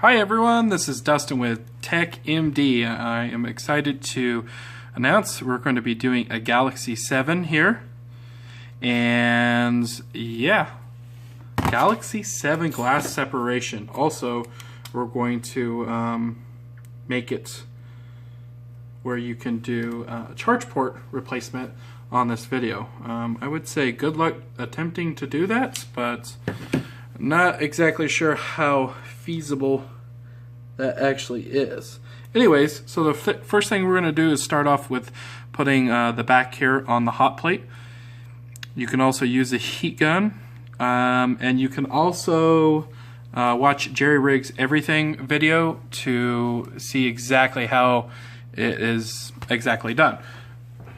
Hi everyone, this is Dustin with TWPD. I am excited to announce we're going to be doing a Galaxy 7 here. And yeah, Galaxy 7 glass separation. Also, we're going to make it where you can do a charge port replacement on this video. I would say good luck attempting to do that, but not exactly sure how feasible that actually is. Anyways, so the first thing we're going to do is start off with putting the back here on the hot plate. You can also use a heat gun, and you can also watch Jerry Riggs' Everything video to see exactly how it is exactly done.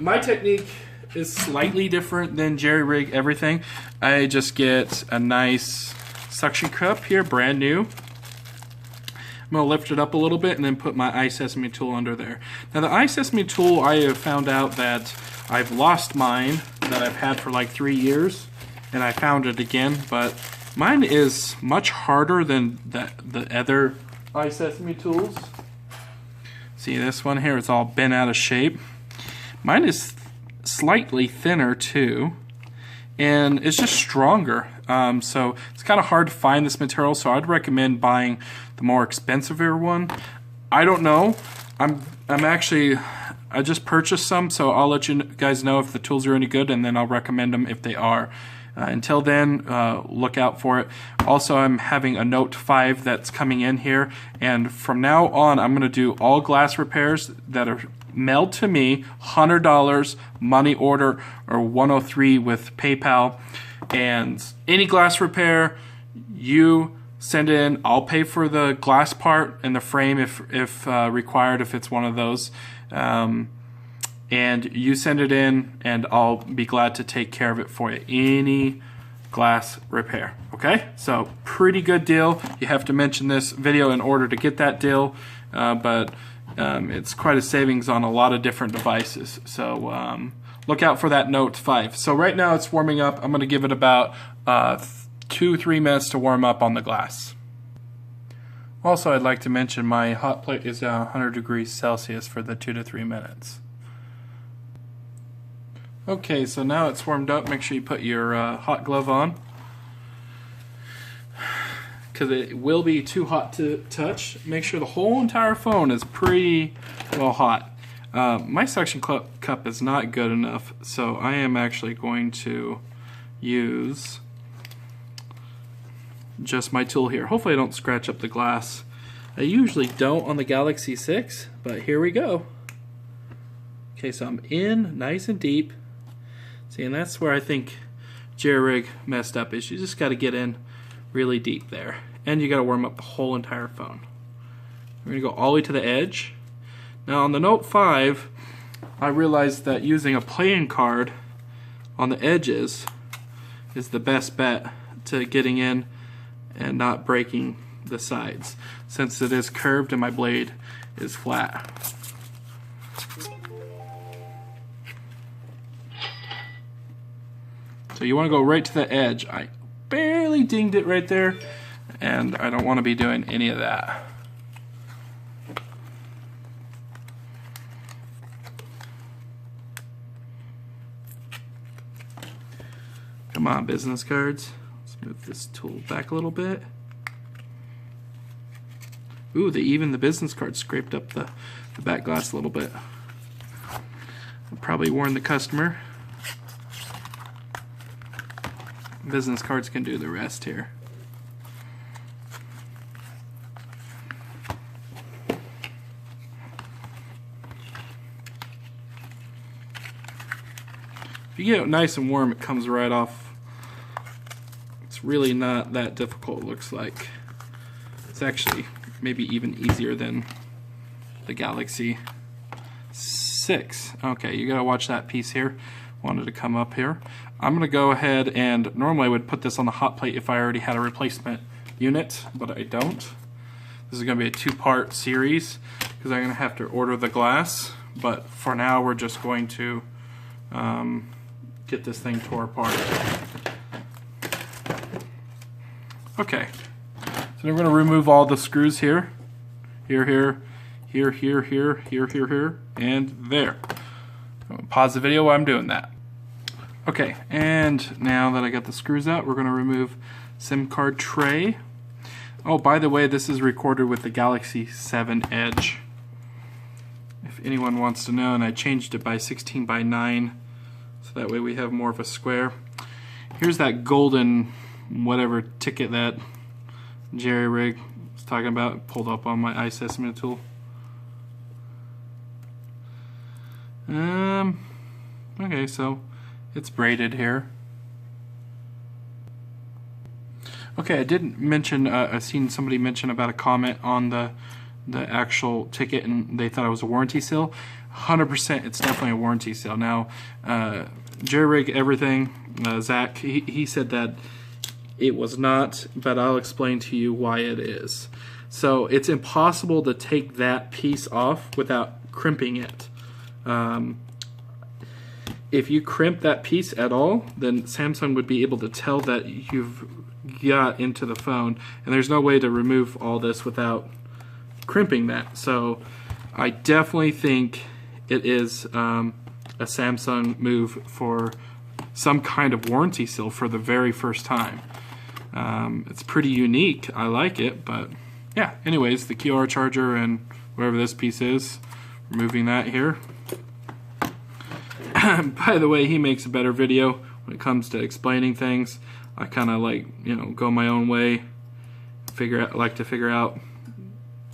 My technique is slightly different than Jerry Rig Everything. I just get a nice suction cup here, brand new. I'm going to lift it up a little bit and then put my iSesame tool under there. Now the iSesame tool, I have found out that I've lost mine that I've had for like 3 years, and I found it again, but mine is much harder than the other iSesame tools. See this one here, it's all bent out of shape. Mine is slightly thinner too, and it's just stronger. So it's kind of hard to find this material, so I'd recommend buying the more expensive one. I don't know. I just purchased some, so I'll let you guys know if the tools are any good, and then I'll recommend them if they are. Until then, look out for it. Also, I'm having a Note 5 that's coming in here, and from now on, I'm going to do all glass repairs that are mailed to me, $100 money order or 103 with PayPal. And any glass repair, you send in, I'll pay for the glass part and the frame if required, if it's one of those. And you send it in, and I'll be glad to take care of it for you. Any glass repair, okay? So pretty good deal. You have to mention this video in order to get that deal, but it's quite a savings on a lot of different devices. So look out for that Note 5. So right now it's warming up. I'm going to give it about 2-3 minutes to warm up on the glass. Also, I'd like to mention my hot plate is 100 degrees Celsius for the 2 to 3 minutes. Okay, so now it's warmed up. Make sure you put your hot glove on, because it will be too hot to touch. Make sure the whole entire phone is pretty well hot. My suction cup is not good enough, so I am actually going to use just my tool here. Hopefully I don't scratch up the glass. I usually don't on the Galaxy 6, but here we go. Okay, so I'm in nice and deep. See, and that's where I think Jerry Rig messed up, is you just got to get in really deep there. And you got to warm up the whole entire phone. We're going to go all the way to the edge. Now on the Note 5, I realized that using a playing card on the edges is the best bet to getting in and not breaking the sides, since it is curved and my blade is flat. So you want to go right to the edge. I barely dinged it right there, and I don't want to be doing any of that. Come on, business cards. Let's move this tool back a little bit. Ooh, even the business cards scraped up the back glass a little bit. I'll probably warn the customer. Business cards can do the rest here. If you get it nice and warm, it comes right off. It's really not that difficult, it looks like. It's actually maybe even easier than the Galaxy 6. Okay, you gotta watch that piece here. Wanted to come up here. I'm gonna go ahead, and normally I would put this on the hot plate if I already had a replacement unit, but I don't. This is gonna be a 2-part series because I'm gonna have to order the glass, but for now we're just going to get this thing tore apart. Okay, so then we're going to remove all the screws here. Here, and there. I'm gonna pause the video while I'm doing that. Okay, and now that I got the screws out, we're going to remove SIM card tray. Oh, by the way, this is recorded with the Galaxy 7 Edge. If anyone wants to know, and I changed it by 16 by 9, so that way we have more of a square. Here's that golden whatever ticket that Jerry Rig was talking about, pulled up on my ice estimate tool. Okay, so it's braided here. Okay, I didn't mention, I've seen somebody mention about a comment on the actual ticket and they thought it was a warranty seal. 100% it's definitely a warranty seal. Now, Jerry Rig Everything, Zach, he said that it was not, but I'll explain to you why it is. So it's impossible to take that piece off without crimping it. If you crimp that piece at all, then Samsung would be able to tell that you've got into the phone, and there's no way to remove all this without crimping that. So I definitely think it is a Samsung move for some kind of warranty seal for the very first time. It's pretty unique. I like it, but yeah. Anyways, the QR charger and whatever this piece is, removing that here. By the way, he makes a better video when it comes to explaining things. I kind of like, you know, go my own way. Like to figure out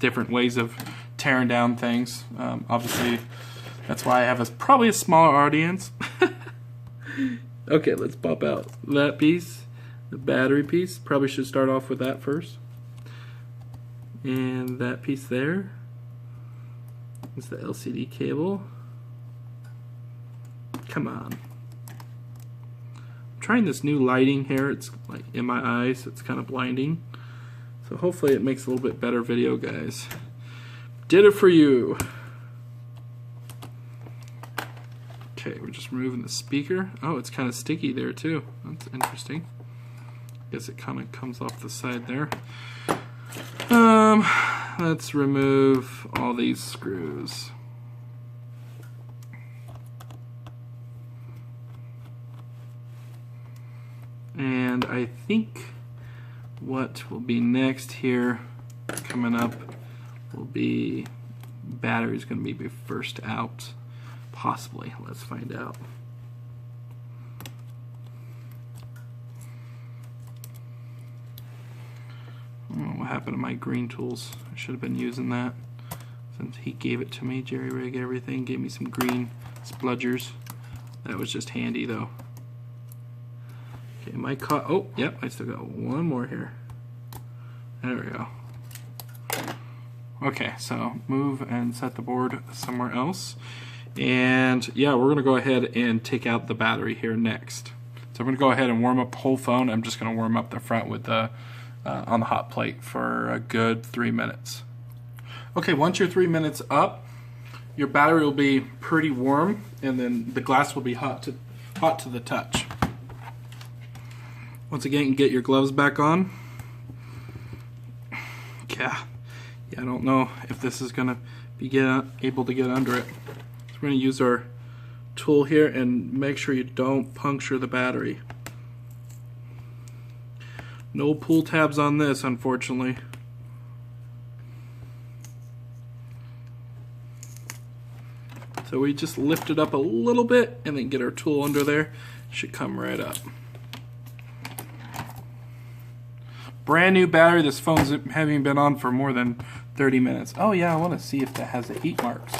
different ways of tearing down things. Obviously, that's why I have probably a smaller audience. Okay, let's pop out that piece, the battery piece. Probably should start off with that first. And that piece there is the LCD cable. Come on. I'm trying this new lighting here. It's like in my eyes. It's kind of blinding. So hopefully it makes a little bit better video, guys. Did it for you. Okay, we're just removing the speaker. Oh, it's kind of sticky there too. That's interesting. Guess it kind of comes off the side there. Let's remove all these screws. And I think what will be next here, coming up, will be battery's going to be first out. Possibly. Let's find out. I don't know what happened to my green tools. I should have been using that since he gave it to me. Jerry Rig Everything gave me some green spludgers. That was just handy though. Okay, my cut. Oh, yep, I still got one more here. There we go. Okay, so move and set the board somewhere else. And yeah, we're gonna go ahead and take out the battery here next. So I'm gonna go ahead and warm up the whole phone. I'm just gonna warm up the front with the on the hot plate for a good 3 minutes. Okay, once you're 3 minutes up, your battery will be pretty warm, and then the glass will be hot to the touch. Once again, you can get your gloves back on. Yeah, I don't know if this is gonna be able to get under it. So we're gonna use our tool here and make sure you don't puncture the battery. No pull tabs on this, unfortunately. So we just lift it up a little bit and then get our tool under there. It should come right up. Brand new battery. This phone's having been on for more than 30 minutes. Oh yeah, I want to see if that has the heat marks.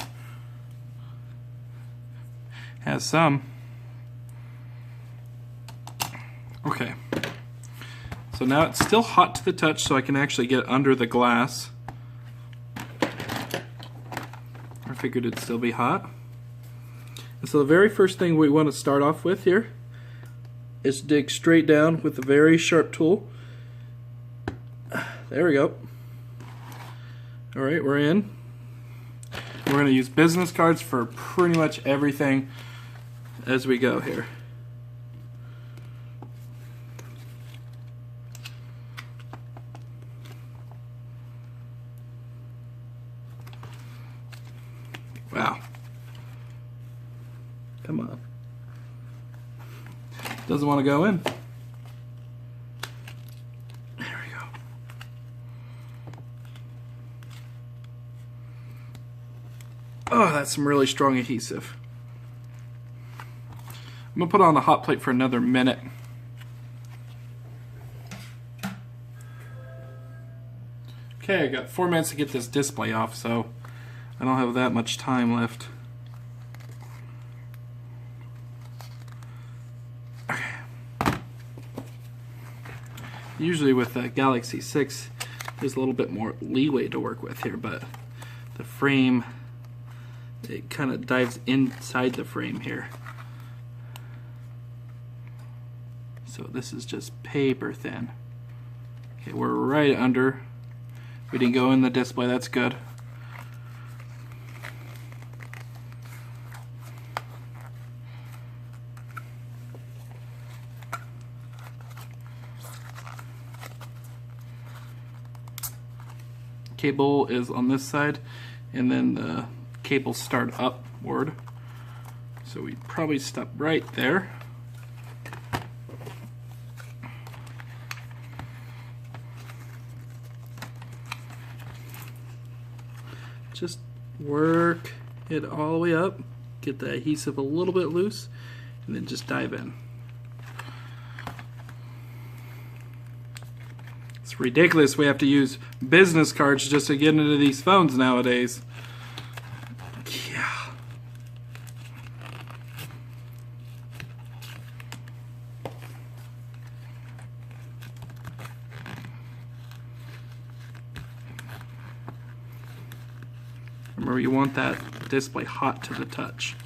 Has some. Okay. So now it's still hot to the touch, so I can actually get under the glass. I figured it'd still be hot. And so the very first thing we want to start off with here is dig straight down with a very sharp tool. There we go. Alright, we're in. We're going to use business cards for pretty much everything as we go here. Wow. Come on. Doesn't want to go in. There we go. Oh, that's some really strong adhesive. I'm going to put it on the hot plate for another minute. Okay, I got 4 minutes to get this display off, so I don't have that much time left. Okay. Usually with the Galaxy 6, there's a little bit more leeway to work with here, but the frame, it kind of dives inside the frame here. So this is just paper thin. Okay, we're right under. We didn't go in the display, that's good. Cable is on this side, and then the cables start upward. So we probably stop right there. Just work it all the way up, get the adhesive a little bit loose, and then just dive in. It's ridiculous we have to use business cards just to get into these phones nowadays. Yeah. Remember, you want that display hot to the touch.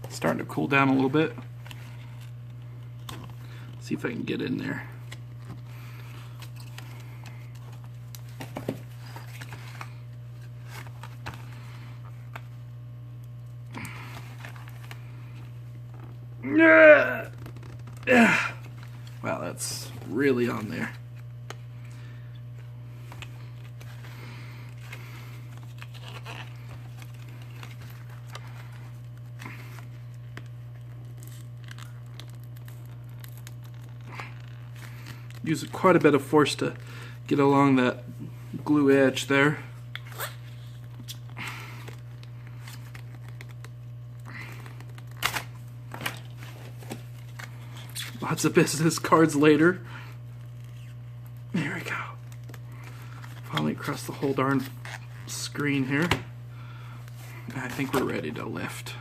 It's starting to cool down a little bit. See if I can get in there. Wow, that's really on there. Use quite a bit of force to get along that glue edge there. Lots of business cards later. There we go. Finally across the whole darn screen here. I think we're ready to lift.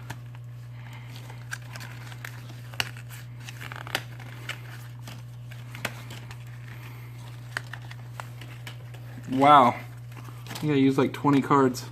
Wow. I think I used like 20 cards.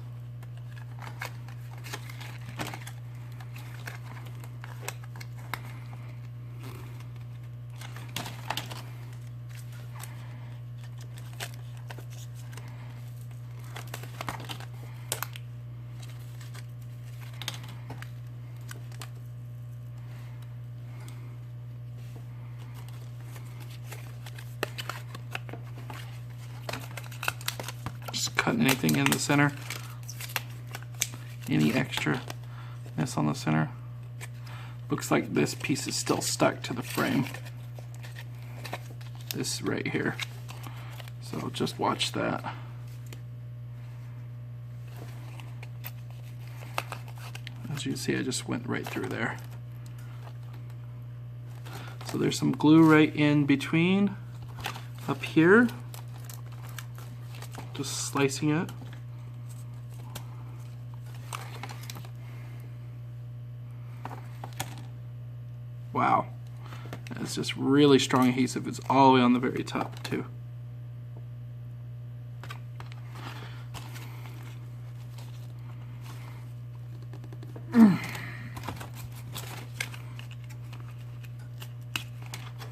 Just cutting anything in the center. Any extraness on the center. Looks like this piece is still stuck to the frame. This right here. So just watch that. As you can see, I just went right through there. So there's some glue right in between up here. Just slicing it. Wow. It's just really strong adhesive. It's all the way on the very top too.